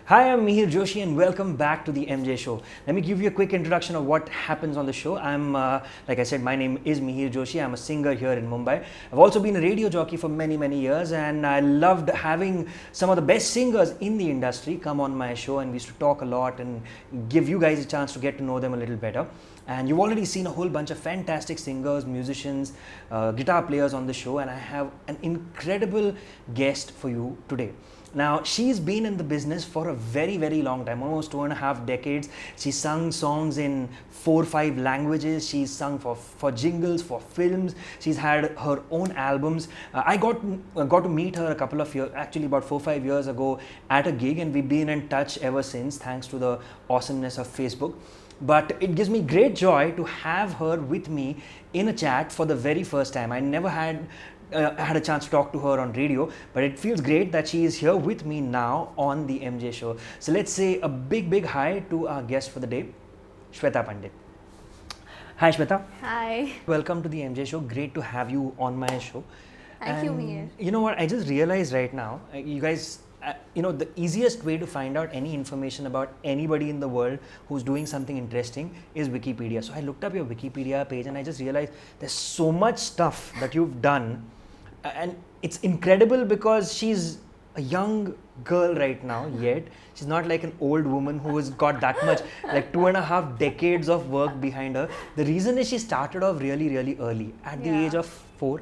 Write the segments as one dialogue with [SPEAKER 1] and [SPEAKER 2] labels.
[SPEAKER 1] Hi, I'm Mihir Joshi and welcome back to the MJ Show. Let me give you a quick introduction of what happens on the show. Like I said, my name is Mihir Joshi. I'm a singer here in Mumbai. I've also been a radio jockey for many years, and I loved having some of the best singers in the industry come on my show, and we used to talk a lot and give you guys a chance to get to know them a little better. And you've already seen a whole bunch of fantastic singers, musicians, guitar players on the show, and I have an incredible guest for you today. Now, she's been in the business for a very long time, almost 2.5 decades. She's sung songs in 4 or 5 languages. She's sung for jingles, for films. She's had her own albums. I got to meet her a couple of years, actually about 4 or 5 years ago at a gig, and we've been in touch ever since, thanks to the awesomeness of Facebook. But it gives me great joy to have her with me in a chat for the very first time. I never had a chance to talk to her on radio, but it feels great that she is here with me now on the MJ Show. So let's say a big hi to our guest for the day, Shweta Pandit. Hi Shweta.
[SPEAKER 2] Hi.
[SPEAKER 1] Welcome to the MJ Show. Great to have you on my show.
[SPEAKER 2] Thank you, Mihir.
[SPEAKER 1] You know what, I just realized right now, you guys, the easiest way to find out any information about anybody in the world who's doing something interesting is Wikipedia. So I looked up your Wikipedia page and I just realized there's so much stuff that you've done, and it's incredible because she's a young girl right now, yet she's not like an old woman who has got that much, like 2.5 decades of work behind her. The reason is she started off really early, at the age of 4.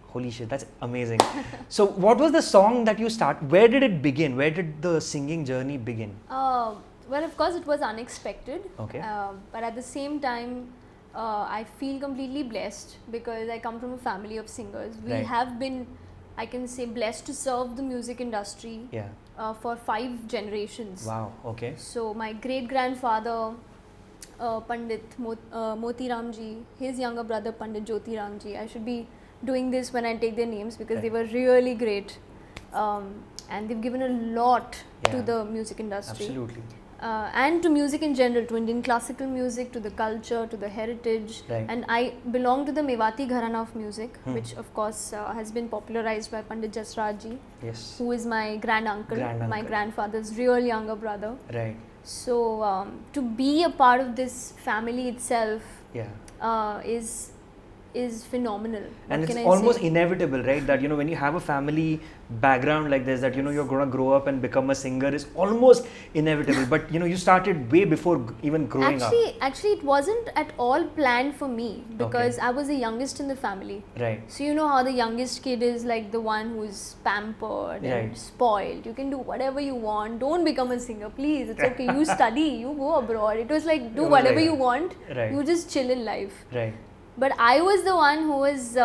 [SPEAKER 1] Holy shit, that's amazing. So what was the song that you started? Where did it begin? Where did the singing journey begin?
[SPEAKER 2] Well, of course, it was unexpected.
[SPEAKER 1] Okay.
[SPEAKER 2] But at the same time, I feel completely blessed because I come from a family of singers. We have been, I can say, blessed to serve the music industry for 5 generations.
[SPEAKER 1] Wow, okay.
[SPEAKER 2] So my great-grandfather, Pandit Moti Ramji, his younger brother, Pandit Jyoti Ramji. I should be doing this when I take their names because they were really great, and they've given a lot to the music industry.
[SPEAKER 1] Absolutely.
[SPEAKER 2] And to music in general, to Indian classical music, to the culture, to the heritage. And I belong to the Mewati Gharana of music, which of course has been popularized by Pandit Jasraj ji, who is my grand-uncle, my grandfather's real younger brother.
[SPEAKER 1] Right.
[SPEAKER 2] So to be a part of this family itself is phenomenal.
[SPEAKER 1] And it's almost inevitable, right? That, when you have a family background like this, that, you're going to grow up and become a singer is almost inevitable. But, you started way before even growing up.
[SPEAKER 2] Actually, it wasn't at all planned for me because I was the youngest in the family.
[SPEAKER 1] Right.
[SPEAKER 2] So, you know how the youngest kid is like the one who's pampered and spoiled. You can do whatever you want. Don't become a singer, please. It's okay. You study, you go abroad. It was like, do whatever you want. You just chill in life.
[SPEAKER 1] Right.
[SPEAKER 2] But I was the one who was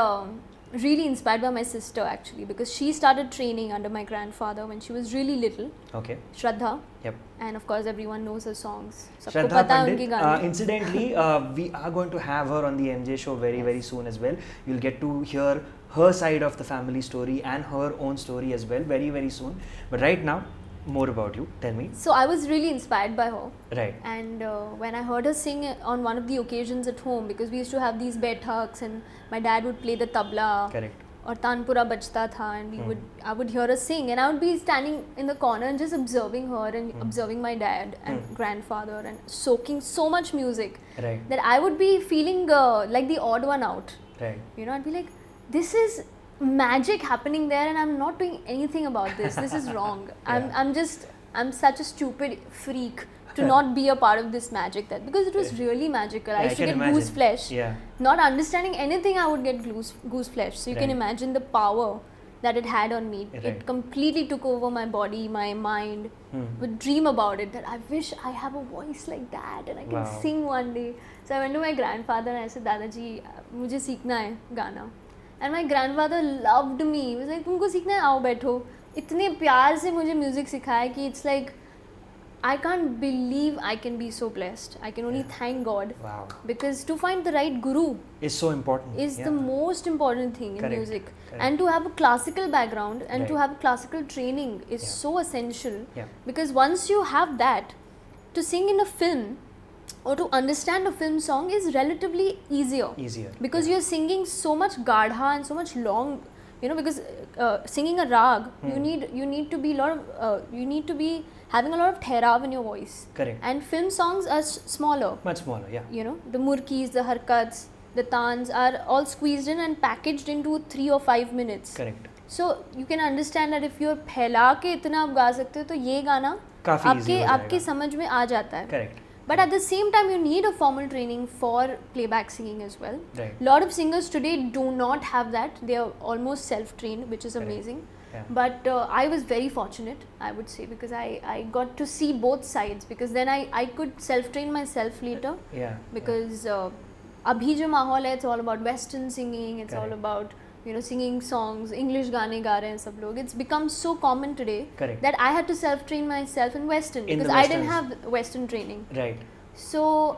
[SPEAKER 2] really inspired by my sister actually, because she started training under my grandfather when she was really little. Okay. Shraddha.
[SPEAKER 1] Yep.
[SPEAKER 2] And of course everyone knows her songs.
[SPEAKER 1] Shraddha Pandit. Incidentally, we are going to have her on the MJ Show very soon as well. You'll get to hear her side of the family story and her own story as well very soon. But right now, more about you. Tell me.
[SPEAKER 2] So I was really inspired by her.
[SPEAKER 1] Right.
[SPEAKER 2] And when I heard her sing on one of the occasions at home, because we used to have these baithaks and my dad would play the tabla.
[SPEAKER 1] Correct.
[SPEAKER 2] Or Tanpura bajta tha, and I would hear her sing, and I would be standing in the corner and just observing her and observing my dad and grandfather and soaking so much music that I would be feeling like the odd one out.
[SPEAKER 1] Right.
[SPEAKER 2] I'd be like, this is magic happening there and I'm not doing anything about this. This is wrong. I'm such a stupid freak to not be a part of this magic, because it was really magical. I used to get goose flesh. Not understanding anything, I would get goose flesh. So you can imagine the power that it had on me. It completely took over my body, my mind. Would dream about it, that I wish I have a voice like that and I can sing one day. So I went to my grandfather and I said, Dadaji, mujhe seekhna hai gana. And my grandfather loved me. He was like, तुमको सीखना है, आओ बैठो. इतने प्यार से मुझे music सिखाया कि it's like, I can't believe I can be so blessed. I can only thank God.
[SPEAKER 1] Wow.
[SPEAKER 2] Because to find the right guru
[SPEAKER 1] is so important.
[SPEAKER 2] Is the most important thing in music. And to have a classical background and to have classical training is so essential. Because once you have that, to sing in a film or to understand a film song is relatively easier. Because you're singing so much gadha and so much long you know, because singing a rag, you need to be you need to be having a lot of therav in your voice.
[SPEAKER 1] Correct.
[SPEAKER 2] And film songs are smaller.
[SPEAKER 1] Much smaller, yeah.
[SPEAKER 2] You know, the murkis, the harkats, the tans are all squeezed in and packaged into 3 or 5 minutes.
[SPEAKER 1] Correct.
[SPEAKER 2] So you can understand that if you're फैला के इतना आप गा सकते हो तो ये गाना आपके समझ में आ जाता है.
[SPEAKER 1] Correct.
[SPEAKER 2] But at the same time, you need a formal training for playback singing as well.
[SPEAKER 1] Right.
[SPEAKER 2] Lot of singers today do not have that. They are almost self-trained, which is
[SPEAKER 1] Correct.
[SPEAKER 2] amazing.
[SPEAKER 1] Yeah.
[SPEAKER 2] But I was very fortunate, I would say, because I got to see both sides. Because then I could self-train myself later.
[SPEAKER 1] Yeah.
[SPEAKER 2] Because abhi jo mahol hai, it's all about Western singing. It's all about, you know, singing songs, English gaane ga rahe hain sab log. It's become so common today.
[SPEAKER 1] Correct.
[SPEAKER 2] That I had to self-train myself in Western because I didn't have Western training.
[SPEAKER 1] Right.
[SPEAKER 2] So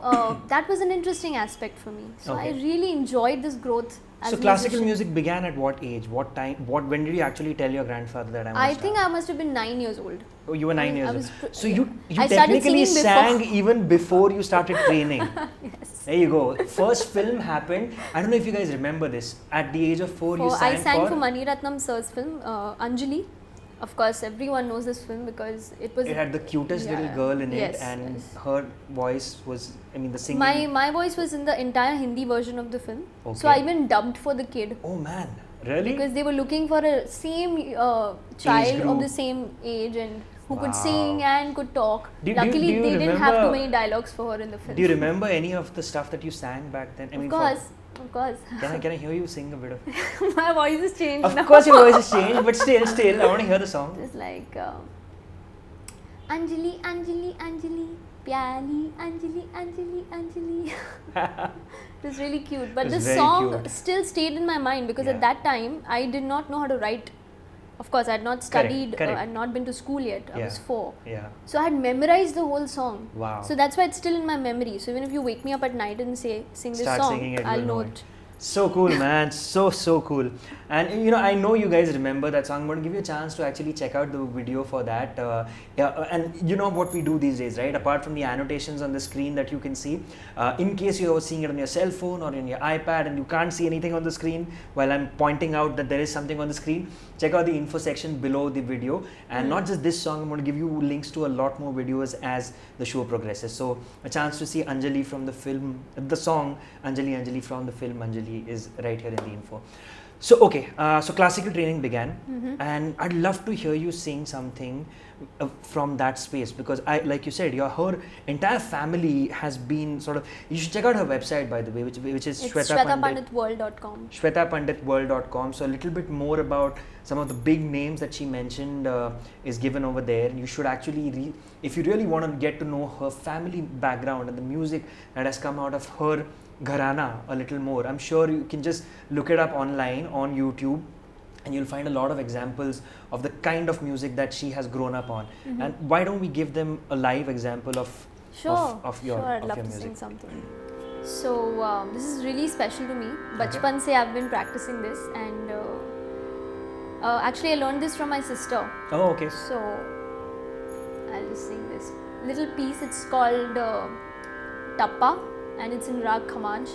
[SPEAKER 2] that was an interesting aspect for me. So I really enjoyed this growth. As
[SPEAKER 1] so classical music began at what age? What time? When did you actually tell your grandfather that
[SPEAKER 2] I think I must have been 9 years old.
[SPEAKER 1] Oh, you were 9 years old. So you
[SPEAKER 2] I
[SPEAKER 1] technically sang even before you started training.
[SPEAKER 2] Yes.
[SPEAKER 1] There you go. First film happened. I don't know if you guys remember this. At the age of 4, you sang
[SPEAKER 2] I sang for Mani Ratnam sir's film, Anjali. Of course, everyone knows this film because it had
[SPEAKER 1] the cutest little girl in it, and her voice was, I mean, the singing.
[SPEAKER 2] My voice was in the entire Hindi version of the film.
[SPEAKER 1] Okay.
[SPEAKER 2] So I even dubbed for the kid.
[SPEAKER 1] Oh man, really?
[SPEAKER 2] Because they were looking for a same child of the same age and who could sing and could talk. Luckily, they didn't have too many dialogues for her in the film.
[SPEAKER 1] Do you remember any of the stuff that you sang back then? I mean,
[SPEAKER 2] of course.
[SPEAKER 1] Can I hear you sing a bit of?
[SPEAKER 2] My voice has changed.
[SPEAKER 1] Of course, your voice has changed, but still, I want to hear the song.
[SPEAKER 2] It's like Anjali, Anjali, Anjali, Pyali, Anjali, Anjali, Anjali. It was really cute, but the song still stayed in my mind because at that time I did not know how to write. Of course, I had not studied, I had not been to school yet. I was 4.
[SPEAKER 1] Yeah.
[SPEAKER 2] So I had memorized the whole song.
[SPEAKER 1] Wow.
[SPEAKER 2] So that's why it's still in my memory. So even if you wake me up at night and say, sing this song, I'll know it.
[SPEAKER 1] So cool, man. So cool. And you know, I know you guys remember that song. I'm going to give you a chance to actually check out the video for that. And you know what we do these days, right? Apart from the annotations on the screen that you can see, in case you're seeing it on your cell phone or in your iPad and you can't see anything on the screen while I'm pointing out that there is something on the screen, check out the info section below the video. And not just this song, I'm going to give you links to a lot more videos as the show progresses. So a chance to see Anjali from the film, the song Anjali from the film Anjali is right here in the info. So okay, so classical training began, and I'd love to hear you sing something from that space, because like you said, her entire family has been sort of. You should check out her website, by the way, which is
[SPEAKER 2] ShwetaPanditWorld.com.
[SPEAKER 1] ShwetaPanditWorld.com. So a little bit more about some of the big names that she mentioned is given over there. You should actually, if you really want to get to know her family background and the music that has come out of her gharana a little more, I'm sure you can just look it up online on YouTube and you'll find a lot of examples of the kind of music that she has grown up on. And why don't we give them a live example of your
[SPEAKER 2] I'd love
[SPEAKER 1] music.
[SPEAKER 2] to sing something. So this is really special to me. Bachpan se I've been practicing this, and actually I learned this from my sister.
[SPEAKER 1] Oh, okay.
[SPEAKER 2] So I'll just sing this little piece. It's called Tappa, and it's in Rag Khamaj.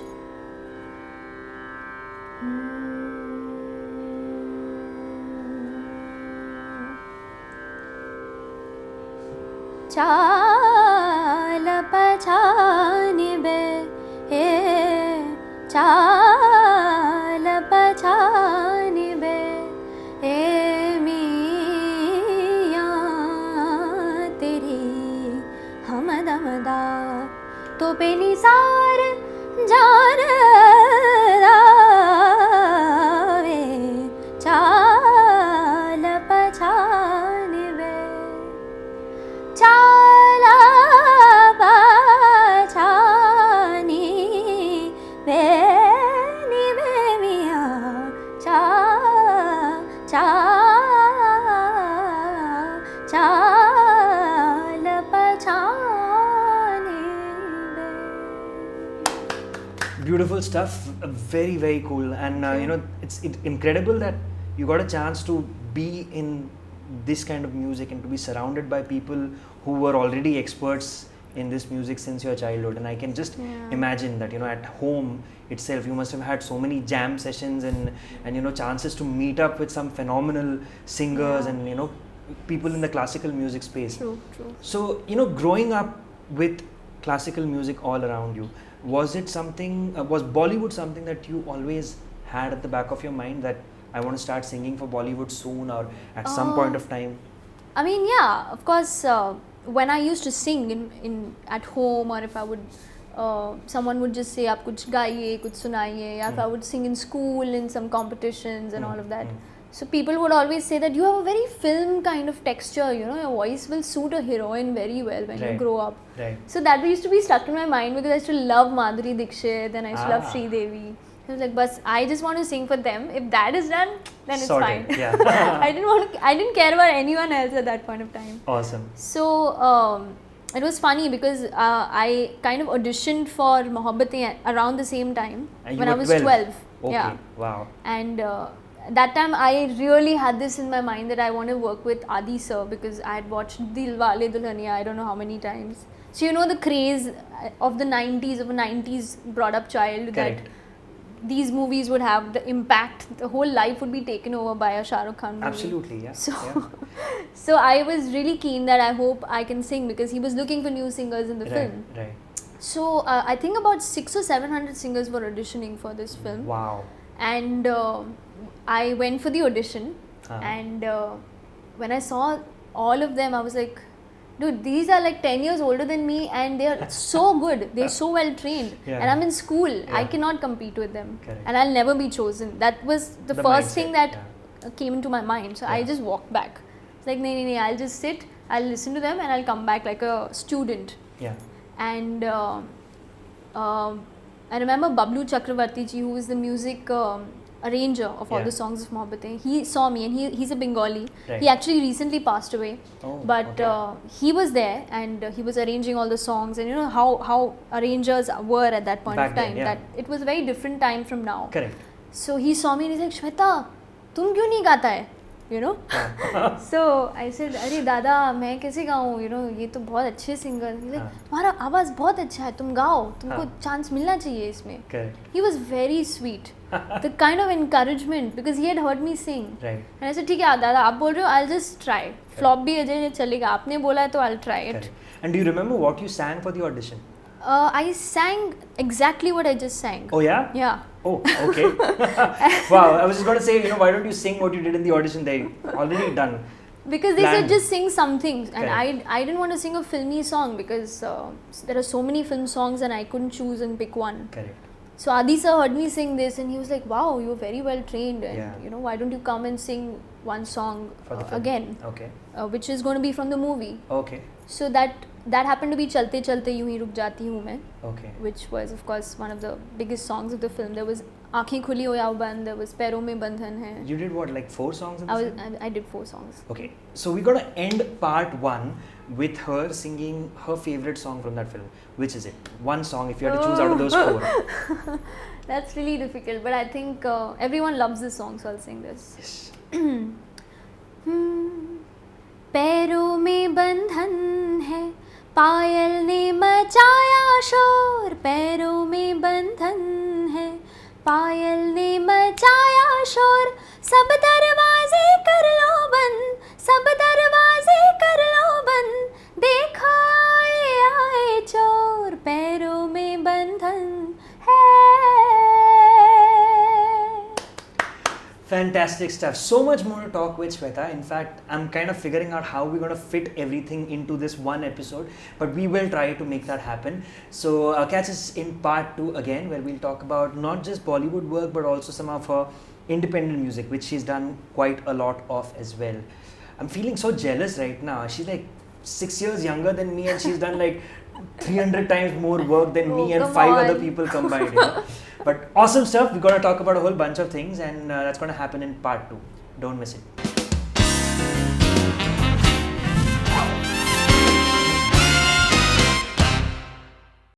[SPEAKER 2] चाल पछाने बे चाल पछाने बे मियां तेरी हमदमदा तो पेनी सार जान दावे चाल पछाने बे चाला पछानी बेनी बे मिया चाल पछानी बे.
[SPEAKER 1] Beautiful stuff, very cool, and you know, it's incredible that you got a chance to be in this kind of music and to be surrounded by people who were already experts in this music since your childhood, and I can just imagine that, you know, at home itself you must have had so many jam sessions and you know, chances to meet up with some phenomenal singers and, you know, people in the classical music space.
[SPEAKER 2] True.
[SPEAKER 1] So, you know, growing up with classical music all around you, was it something, was Bollywood something that you always had at the back of your mind, that I want to start singing for Bollywood soon or at some point of time?
[SPEAKER 2] I mean, yeah, of course, when I used to sing in at home, or if I would, someone would just say, "Aap kuch gaiye, kuch sunaiye," or if I would sing in school in some competitions and all of that. So people would always say that you have a very film kind of texture, you know, your voice will suit a heroine very well when you grow up. So that used to be stuck in my mind because I used to love Madhuri Dixit and I used to love Sri Devi. I was like, "Bas, I just want to sing for them. If that is done, then it's fine."
[SPEAKER 1] Yeah.
[SPEAKER 2] I didn't care about anyone else at that point of time.
[SPEAKER 1] Awesome.
[SPEAKER 2] So it was funny because I kind of auditioned for Mohabbatein around the same time when I was 12.
[SPEAKER 1] Okay.
[SPEAKER 2] Yeah.
[SPEAKER 1] Wow.
[SPEAKER 2] And that time I really had this in my mind that I want to work with Adi sir because I had watched Dilwale Dulhaniya I don't know how many times. So you know the craze of the 90s, of a 90s brought up child.
[SPEAKER 1] Correct.
[SPEAKER 2] That these movies would have the impact, the whole life would be taken over by a Shah Rukh Khan movie.
[SPEAKER 1] Absolutely, yeah.
[SPEAKER 2] So, so I was really keen that I hope I can sing because he was looking for new singers in the film.
[SPEAKER 1] Right.
[SPEAKER 2] So I think about 600 or 700 singers were auditioning for this film.
[SPEAKER 1] Wow.
[SPEAKER 2] And I went for the audition and when I saw all of them, I was like, dude, these are like 10 years older than me and they're so good. They're so well trained. And I'm in school. I cannot compete with them. And I'll never be chosen. That was the first
[SPEAKER 1] mindset,
[SPEAKER 2] thing that came into my mind. So I just walked back. It's like, nee, I'll just sit, I'll listen to them and I'll come back like a student.
[SPEAKER 1] Yeah.
[SPEAKER 2] And I remember Bablu Chakravarti ji, who is the music arranger of all the songs of Mohabbatein. He saw me and he's a Bengali. He actually recently passed away. But he was there and he was arranging all the songs, and you know how arrangers were at that point of time. That it was a very different time from now.
[SPEAKER 1] Correct.
[SPEAKER 2] So he saw me and he's like, "Shweta, tum kyun nahi gaata hai?" You know? So I said, "Arey dada, मैं कैसे गाऊँ? You know, ये तो बहुत अच्छे singer." He's like, "तुम्हारा आवाज़ बहुत अच्छा है, तुम गाओ, तुमको chance मिलना चाहिए इसमें."
[SPEAKER 1] Correct.
[SPEAKER 2] He was very sweet. The kind of encouragement, because he had heard me sing.
[SPEAKER 1] Right.
[SPEAKER 2] And I said, "ठीक है दादा, आप बोल रहे हो, I'll just try. Flop भी अजय चलेगा, आपने बोला है तो I'll try it."
[SPEAKER 1] Correct. And do you remember what you sang for the audition?
[SPEAKER 2] I sang exactly what I just sang.
[SPEAKER 1] Oh yeah?
[SPEAKER 2] Yeah.
[SPEAKER 1] Oh, okay. Wow, I was just going to say, you know, why don't you sing what you did in the audition? They already done.
[SPEAKER 2] Because they said just sing something, and I didn't want to sing a filmy song because there are so many film songs and I couldn't choose and pick one.
[SPEAKER 1] Correct.
[SPEAKER 2] So Adi sir heard me sing this and he was like, "Wow, you're very well trained, and you know, why don't you come and sing one song again?"
[SPEAKER 1] Okay.
[SPEAKER 2] Which is going to be from the movie.
[SPEAKER 1] Okay.
[SPEAKER 2] So that happened to be "Chalte Chalte Yun Hi Ruk Jati Hu Main," which was of course one of the biggest songs of the film. There was "Aankhein Khuli Ho Ya Band," there was "Pairon Mein Bandhan Hai."
[SPEAKER 1] You did what, like 4 songs in the film?
[SPEAKER 2] I did 4 songs.
[SPEAKER 1] Okay, so we're going to end part 1 with her singing her favorite song from that film. Which is it? One song if you had to choose out of those 4.
[SPEAKER 2] That's really difficult, but I think everyone loves this song, so I'll sing this.
[SPEAKER 1] Yes.
[SPEAKER 2] पैरों में बंधन है, पायल ने मचाया शोर. पैरों में बंधन है, पायल ने मचाया शोर. सब दरवाजे कर लो बंद, सब दरवाजे कर लो बंद. देखो आए चोर, पैरों में बंधन है.
[SPEAKER 1] Fantastic stuff. So much more to talk with, Shweta. In fact, I'm kind of figuring out how we're going to fit everything into this one episode, but we will try to make that happen. So catch us in part 2 again, where we'll talk about not just Bollywood work, but also some of her independent music, which she's done quite a lot of as well. I'm feeling so jealous right now. She's like 6 years younger than me and she's done like 300 times more work than me and 5 other people combined. You know? But awesome stuff. We're going to talk about a whole bunch of things, and that's going to happen in part 2. Don't miss it.